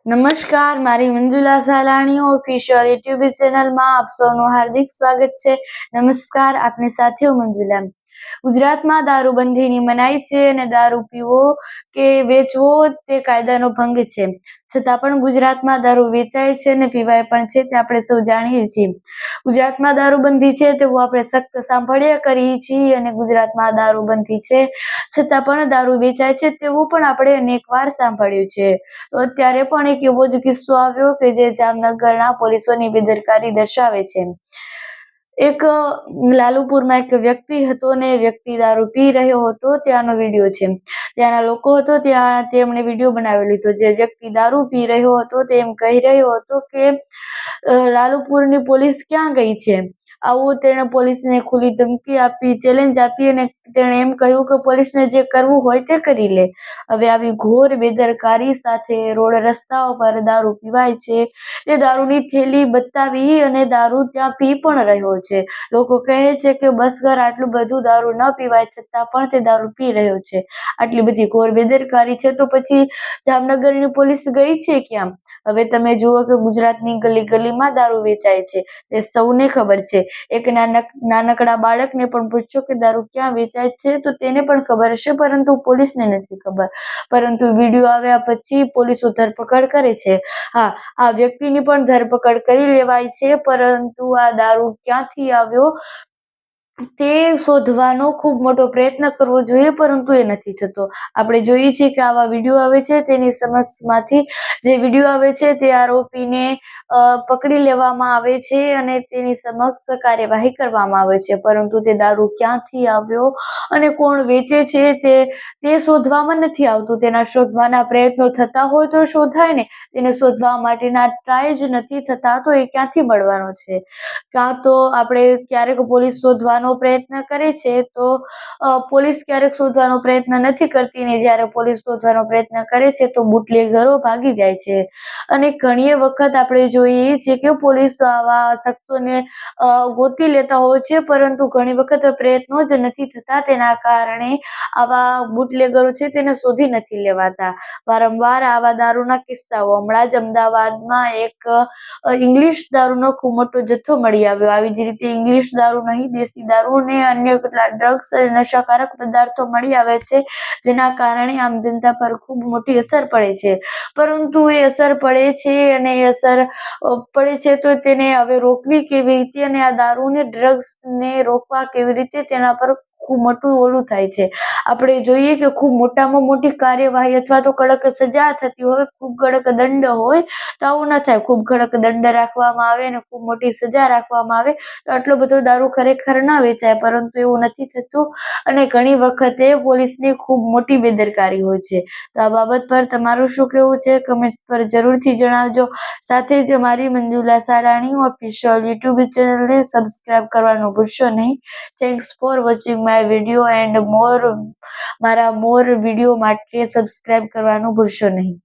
નમસ્કાર, મારી Manjula Salani official YouTube ચેનલમાં આપ સૌનું હાર્દિક સ્વાગત છે. નમસ્કાર, આપની સાથે હું મંજુલા. ગુજરાતમાં દારૂબંધીની મનાઈ છે અને દારૂ પીવો કે વેચવો તે કાયદાનો ભંગ છે. છતાં પણ ગુજરાતમાં દારૂ વેચાય છે અને પીવાય પણ છે તે આપણે સૌ જાણીએ છીએ. ગુજરાતમાં દારૂબંધી છે તેવું આપણે સખ્ત સાંભળ્યા કરીએ છીએ અને ગુજરાતમાં દારૂબંધી છે છતાં પણ દારૂ વેચાય છે તેવું પણ આપણે અનેકવાર સાંભળ્યું છે. તો અત્યારે પણ એક એવો જ કિસ્સો આવ્યો કે જે જામનગરના પોલીસોની બેદરકારી દર્શાવે છે. એક લાલુપુરમાં એક વ્યક્તિ હતો ને વ્યક્તિ દારૂ પી રહ્યો હતો. ત્યાંનો વિડીયો છે. ત્યાંના લોકો હતો ત્યાં તેમણે વિડીયો બનાવી લીધો. જે વ્યક્તિ દારૂ પી રહ્યો હતો તે એમ કહી રહ્યો હતો કે લાલુપુરની પોલીસ ક્યાં ગઈ છે. આવું તેણે પોલીસને ખુલ્લી ધમકી આપી, ચેલેન્જ આપી અને તેણે એમ કહ્યું કે પોલીસને જે કરવું હોય તે કરી લે. હવે આવી ઘોર બેદરકારી સાથે રોડ રસ્તાઓ પર દારૂ પીવાય છે. તે દારૂની થેલી બતાવી અને દારૂ ત્યાં પી પણ રહ્યો છે. લોકો કહે છે કે બસ કર, આટલું બધું દારૂ ન પીવાય, છતાં પણ તે દારૂ પી રહ્યો છે. આટલી બધી ઘોર બેદરકારી છે તો પછી જામનગરની પોલીસ ગઈ છે ક્યાં? હવે તમે જુઓ કે ગુજરાતની ગલી ગલીમાં દારૂ વેચાય છે, તે સૌને ખબર છે. એક નાનકડા બાળકને પણ પૂછો કે દારૂ ક્યાં વેચાય છે તો તેને પણ ખબર હશે, પરંતુ પોલીસને નથી ખબર. પરંતુ વિડીયો આવ્યા પછી પોલીસો ધરપકડ કરે છે. હા, આ વ્યક્તિની પણ ધરપકડ કરી લેવાય છે, પરંતુ આ દારૂ ક્યાંથી આવ્યો તે શોધવાનો ખૂબ મોટો પ્રયત્ન કરવો જોઈએ, પરંતુ એ નથી થતો. આપણે જોઈએ છીએ કે આવા વિડીયો આવે છે, તેની સમક્ષમાંથી જે વિડીયો આવે છે તે આરોપીને પકડી લેવામાં આવે છે અને તેની સમક્ષ કાર્યવાહી કરવામાં આવે છે. પરંતુ તે દારૂ ક્યાંથી આવ્યો અને કોણ વેચે છે તે શોધવામાં નથી આવતું. તેના શોધવાના પ્રયત્નો થતા હોય તો શોધાય ને, તેને શોધવા માટેના ટ્રાય જ નથી થતા તો એ ક્યાંથી મળવાનો છે. કાં તો આપણે ક્યારેક પોલીસ શોધવાનો પ્રયત્ન કરે છે તો પોલીસ ક્યારેક શોધવાનો પ્રયત્ન નથી કરતી ને જ્યારે પોલીસ શોધવાનો પ્રયત્ન કરે છે તો બુટલેગરો ભાગી જાય છે. અને ઘણી વખત આપણે જોઈએ છીએ કે પોલીસ આવા શખ્સોને ગોતી લેતા હોય છે, પરંતુ ઘણી વખત પ્રયત્નો જ નથી થતા. તેના કારણે આવા બુટલેગરો છે તેને શોધી નથી લેવાતા. વારંવાર આવા દારૂના કિસ્સાઓ, હમણાં જ અમદાવાદમાં એક ઇંગ્લિશ દારૂનો ખૂબ મોટો જથ્થો મળી આવ્યો. આવી જ રીતે ઇંગ્લિશ દારૂ નહીં, દેશી દારૂ ને અન્ય કેટલા ડ્રગ્સ નશાકારક પદાર્થો મળી આવે છે, જેના કારણે આમ જનતા પર ખૂબ મોટી અસર પડે છે. પરંતુ એ અસર પડે છે અને એ અસર પડે છે તો તેને હવે રોકવી કેવી રીતે અને આ દારૂને ડ્રગ્સને રોકવા કેવી રીતે, તેના પર ખૂબ મોટું ઓલું થાય છે. આપણે જોઈએ કે ખૂબ મોટામાં મોટી કાર્યવાહી અથવા તો કડક સજા થતી હોય, ખૂબ કડક દંડ હોય, તો આવું ન થાય. ખૂબ કડક દંડ રાખવામાં આવે અને ખૂબ મોટી સજા રાખવામાં આવે તો આટલો બધો દારૂ ખરેખર ન વેચાય, પરંતુ એવું નથી થતું અને ઘણી વખતે પોલીસની ખૂબ મોટી બેદરકારી હોય છે. તો આ બાબત પર તમારું શું કહેવું છે? કમેન્ટ પર જરૂરથી જણાવજો. સાથે જ મારી મંજુલા સાલાણી ઓફિશિયલ યુટ્યુબ ચેનલને સબસ્ક્રાઇબ કરવાનું ભૂલશો નહીં. Thanks for watching my video and મારા મોર વિડીયો માટે સબસ્ક્રાઇબ કરવાનું ભૂલશો નહીં.